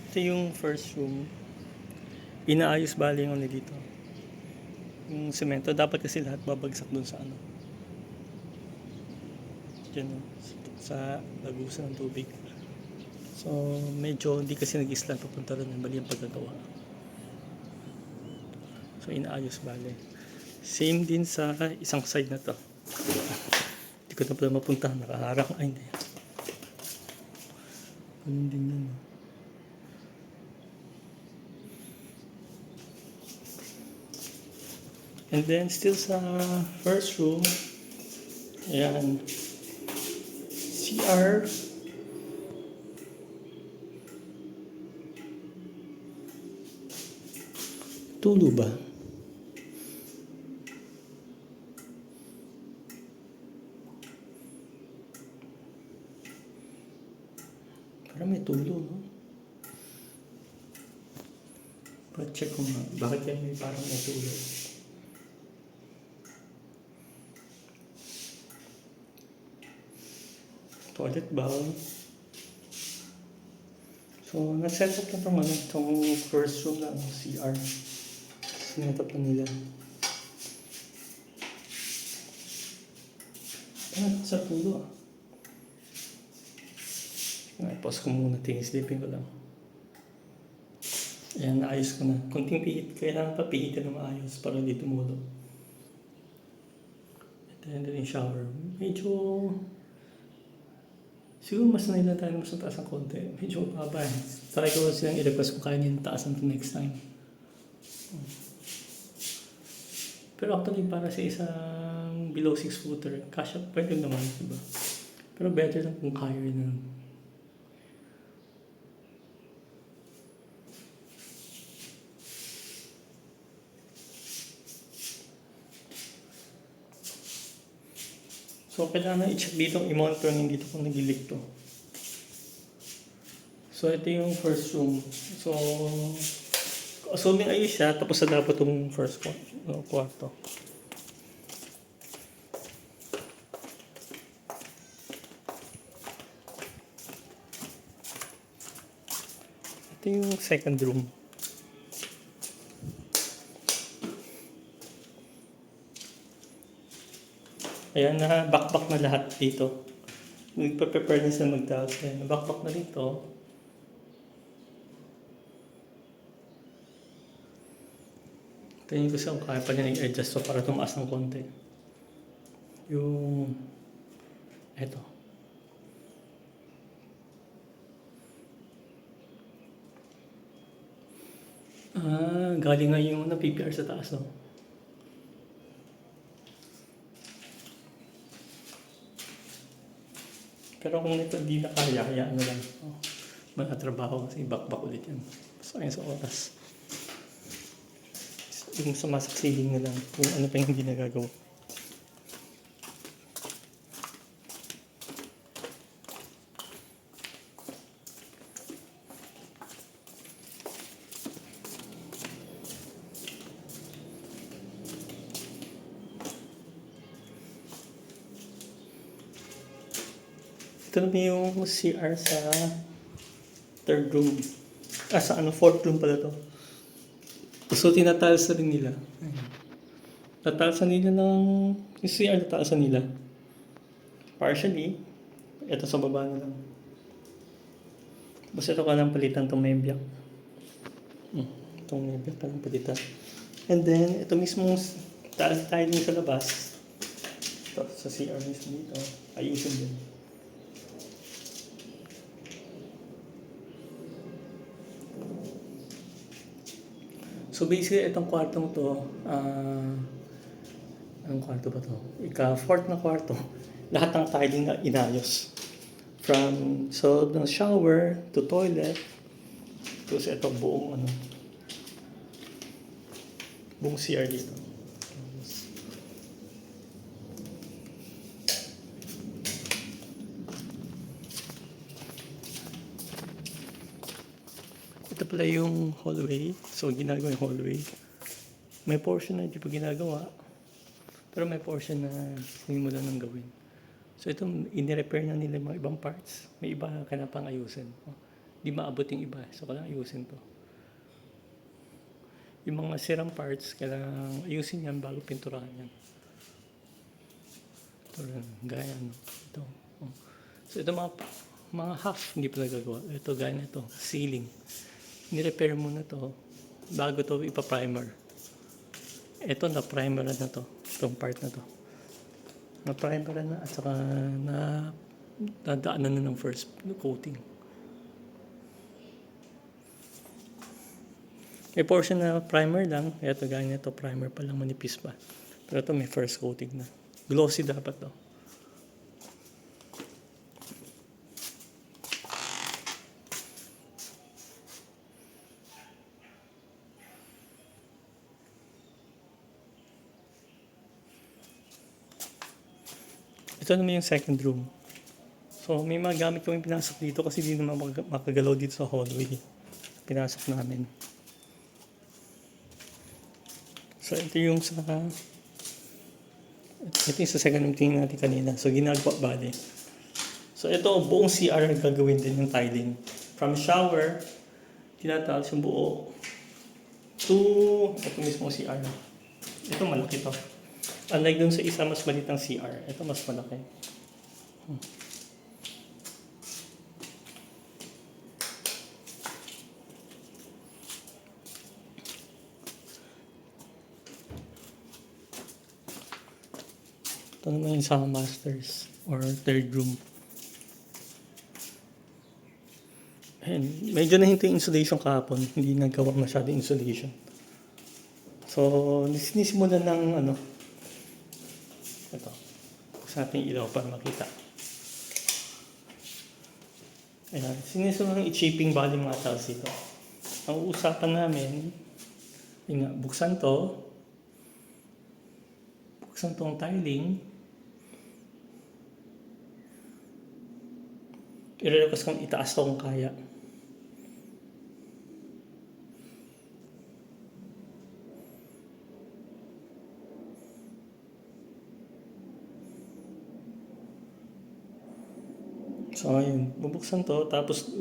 Ito yung first room. Inaayos bali yung ano dito. Yung semento. Dapat kasi lahat babagsak dun sa ano. Diyan sa lagusan ng tubig. So medyo hindi kasi nag-island papunta rin. Bali yung pagkagawa. So inaayos bali. Same din sa isang side na to. Hindi ko na pala mapunta. Nakaharang. Ay hindi. Ganun din yan. And then still sa first room, ayan, CR, tulo ba? Parang may tulo, no? Pa-check ko nga, bakit yan may parang may tulo? Toilet bowl. So, na-set up na itong, itong first room na CR. Sinet up na nila. Sa tulo ah. Pause ko muna, sleeping ko lang. Ayan, naayos ko na. Kunting pihit, kailangan pa pihitin na maayos para hindi tumulo. And then yung shower. Medyo siguro mas na tayo mas taas ang konti. Medyo mababa eh. Try ko silang i-request kung kaya nila taasan to next time. Pero actually para sa isang below 6 footer, kasya pwede naman, diba? Pero better lang kung kaya na. So, kailangan i-check dito, i-monitor ng dito kung nag-leak to. So, ito yung first room. So, assuming ayos siya, tapos na dapat itong first kwarto. Ito yung second room. Ayan, na-backback na lahat dito. Nagpa-prepare na sila mag-tiles. Ayan, na-backback na dito. Tingin ko siya kung kaya pa niya nag-adjust so para tumaas ng konti. Yung eto. Galing nga yung PPR sa taas, no? Pero kung ito hindi na kaya, hayaan na lang. Manatrabaho kasi back ulit yan. So, ayun sa oras. Yung sumasaksiling na lang kung ano pa yung hindi nagagawa. Ito naman yung CR sa third room. Sa fourth room pala to. So, tinatiles na rin nila. Tataalsan nila ng yung CR nataalsan nila. Partially. Ito sa baba na lang. Basta ito ka lang palitan itong membiak. Itong membiak ka lang palitan. And then, ito mismo tiling sa labas. Ito, sa CR mismo dito. Ayusin din. So basically, itong kwartong to, anong kwarto ba to? Ika-fourth na kwarto, lahat ng tiling na inayos. So, the shower to toilet, tapos ito buong buong CR dito. Ito pala yung hallway. So, ginagawa yung hallway. May portion na hindi pa ginagawa. Pero may portion na sinimulan ng gawin. So, ito, in-repair na nila mga ibang parts. May iba kailangan pang ayusin. Di maabot yung iba. So, kailangan ayusin to. Yung mga sirang parts, kailangan ayusin yan bago pinturahan yan. Ito rin, gaya ano. Ito. Oh. So, ito mga half, hindi pa nagagawa. Ito, gaya na ito, ceiling. Ni-repair muna to bago to ipa-primer. Ito, na-primer na to. Itong part na to. Na-primer na at saka nadaanan na ng first coating. May portion na primer lang. Ito, gaya nito, primer pa lang, manipis pa. Pero ito may first coating na. Glossy dapat to. Ito naman yung second room. So, may mga gamit kami pinasok dito kasi di naman makagalaw dito sa hallway. Pinasok namin. So, ito yung sa second room tingin natin kanina. So, ginagawa bali. So, ito buong CR gagawin din yung tiling. From shower, tinataas yung buo to ito mismo CR. Ito malaki to. Unlike dun sa isa mas maliit ang CR, ito mas malaki. Ito naman yung sa masters or third room. Ayan, medyo nahinto yung insulation kahapon, hindi nagawa masyado insulation. So, sinisimulan ng ano, ito, sa ating ilaw para makita. Ayan, sinisimulan ng i-chipping bali mga tiles dito. Ang uusapan namin, yun nga, buksan tong tiling, i-request kong itaas to kung kaya. So, ayun, bubuksan to, tapos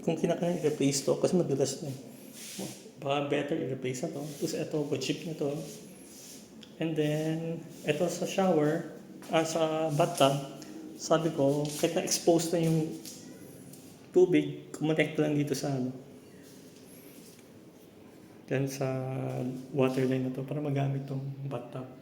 kung kinakailangan i-replace to, kasi madulas na. Baka better i-replace na to. Tapos ito, chip na to. And then, ito sa shower, sa bathtub, sabi ko, kahit na-expose na yung tubig, kumonect lang dito sa ano. Then sa water line na to, para magamit tong bathtub.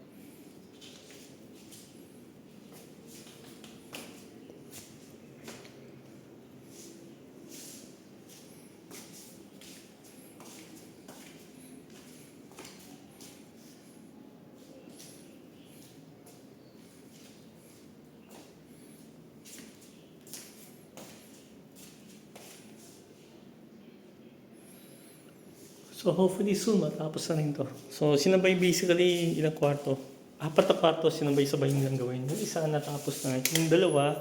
So hopefully soon matapos na rin to. So sinabay basically ilang kwarto. 4 na kwarto sinabay-sabay nilang gawin. Yung isa natapos na. Yung dalawa,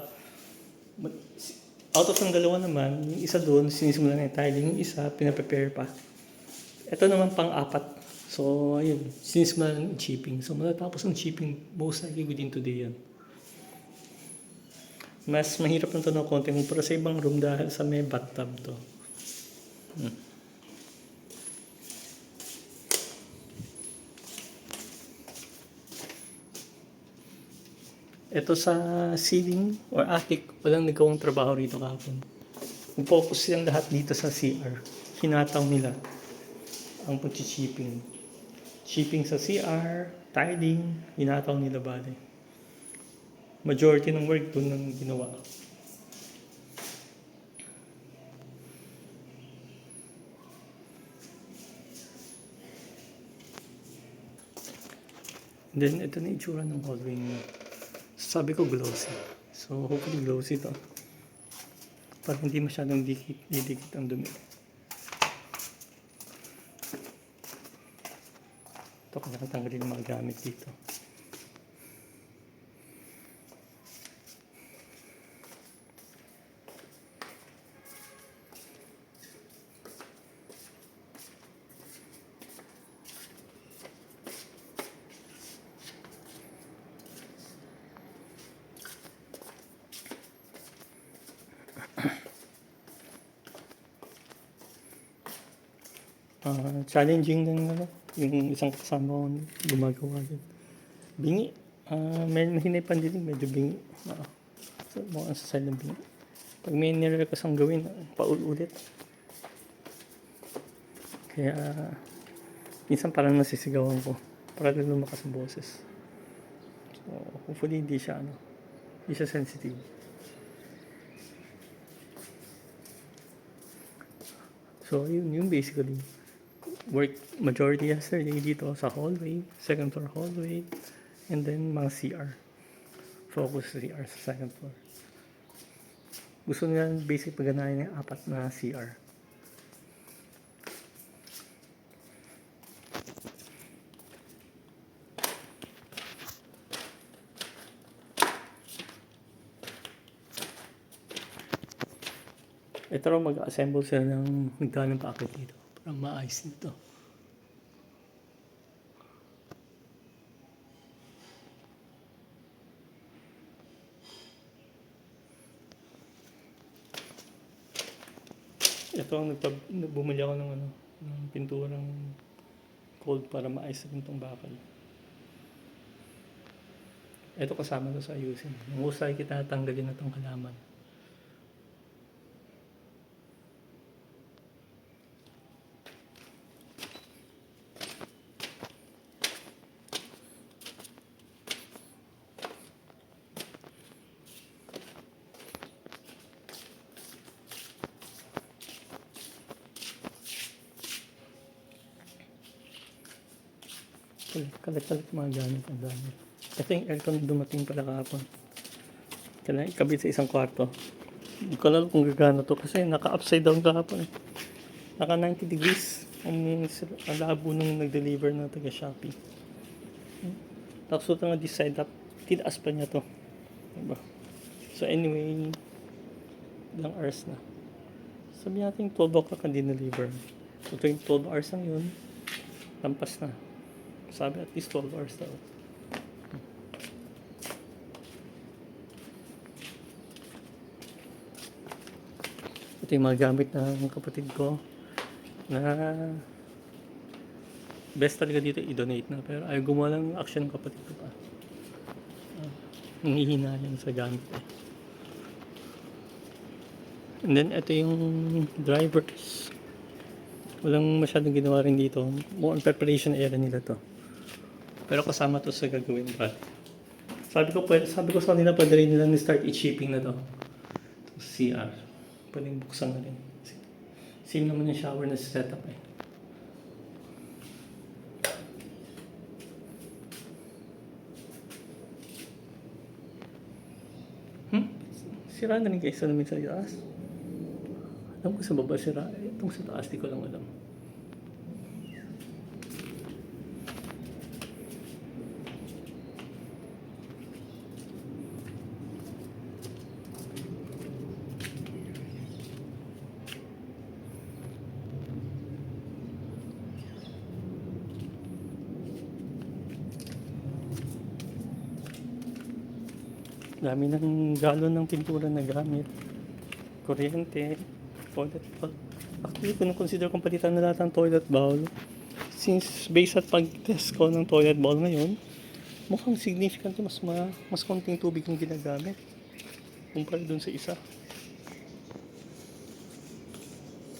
out of ng dalawa naman, yung isa doon sinisimulan na yung tiling. Yung isa pinaprepare pa. Ito naman pang-4. So ayun, sinisimulan ng chipping. So matatapos ang chipping most likely within today yan. Mas mahirap na to ng konti pero sa ibang room dahil sa may bathtub to. Ito sa ceiling or attic, walang nagawang trabaho rito kahapon. Nag-focus silang lahat dito sa CR. Hinataw nila ang pag-chipping. Chipping sa CR, tiling, hinataw nila bale. Majority ng work doon ang ginawa. And then, ito na itsura ng hallway niya. Sabi ko glossy. So, hopefully glossy to. Para hindi masyadong didikit ang dumi. Ito, kailangan tanggalin yung mga gamit dito. challenging din yung isang kasama ko gumagawa din. Bingi. May mahinay pandinig, medyo bingi. So, mukhang sa side ng bingi. Pag may nirequest ang gawin, paulit. Kaya, minsan parang nasisigawan ko. Para lang lumakas ang boses. So, hopefully hindi siya sensitive. So, yun basically. Work majority yesterday dito sa hallway, second floor hallway, and then mga CR. Focus CR sa second floor. Gusto nila basic pagganahin ng 4 na CR. Ito raw mag-assemble sila ng nagdaan ng packet dito para maayos nito. Ito ang bumili ako ng pinturang cold para maayos na itong bakal. Ito kasama to sa ayusin. Mahusay kita tanggalin na itong halaman. Kalit-kalit mga gamit ang dami. Ito yung aircon dumating pala kahapon. Kailangan ikabit sa isang kwarto. Hindi ko alam kung gagana to kasi naka-upside down kahapon. Naka 90 degrees. Ang labo nung nag-deliver na taga Shopee. Tapos ito nga decide up. Tinaas pa niya to. Diba? So anyway, ilang hours na. Sabi natin 12 o'clock ang dineliver. So ito yung 12 hours lang yun. Lampas na. Sabi at least 12 hours daw. Ito yung mga gamit ng kapatid ko na best talaga dito i-donate na, pero ayaw gumawa ng action ng kapatid ko pa. Nangihina yan sa gamit eh. And then ito yung drivers. Walang masyadong ginawa rin dito. More on preparation area nila to. Pero kasama to sa gagawin pa. Sabi ko sa kanila pwede rin nilang start i-shipping na to. CR. Pwedeng buksan na rin. Same naman yung shower na setup eh. Sira na rin kayo sa namin sa taas. Alam ko sa baba sira. Itong sa taas di ko lang alam. Dami ng galon ng pintura na gamit. Kuryente, toilet bowl. Actually, consider kong palitan na lahat ng toilet bowl. Since based at pag-test ko ng toilet bowl ngayon, mukhang significant mas konting tubig yung ginagamit kumpara dun sa isa.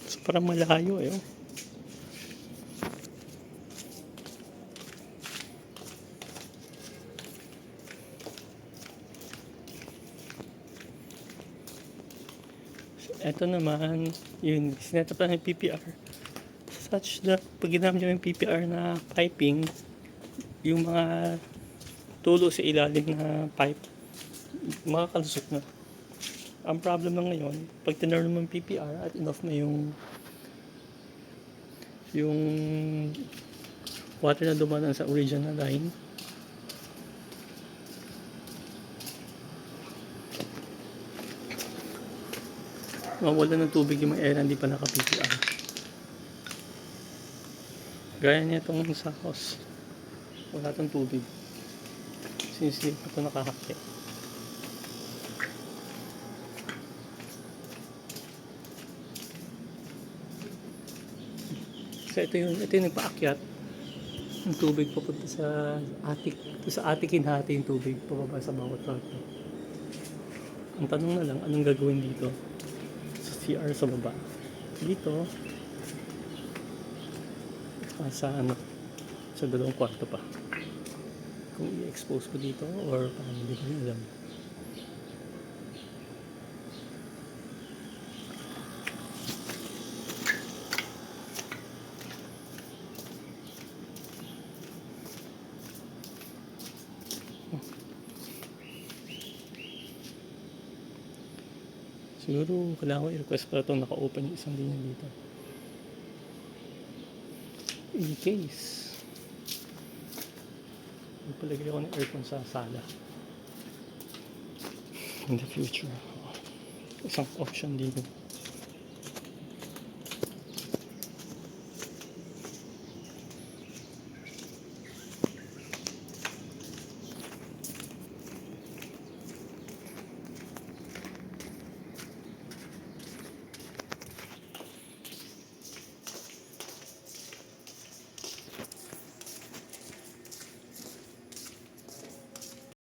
So, parang malayo eh. Ito naman, yung sinetap lang yung PPR. Such that, pag ginamit nyo yung PPR na piping, yung mga tulo sa ilalim na pipe, makakalusot na. Ang problem lang ngayon, pag tinurn mo yung PPR at enough na yung water na dumaan sa original line, mawala ng tubig yung mga area hindi pa naka-PPR. Gaya niya itong sa house. Wala itong tubig. Since hindi pa ito nakahakit. So ito yung nagpaakyat. Yung tubig papunta sa attic. Sa attic hinahati yung tubig pababa sa bawat kwarto. Ang tanong na lang, anong gagawin dito? Sa CR sa baba. Dito, sa sa dalawang kwarto pa. Kung i-expose ko dito or paano, hindi ko rin alam. Siguro kailangan ko i-request para itong naka-open yung isang linya dito. In case magpalagay ako ng aircon sa sala in the future. Isang option dito.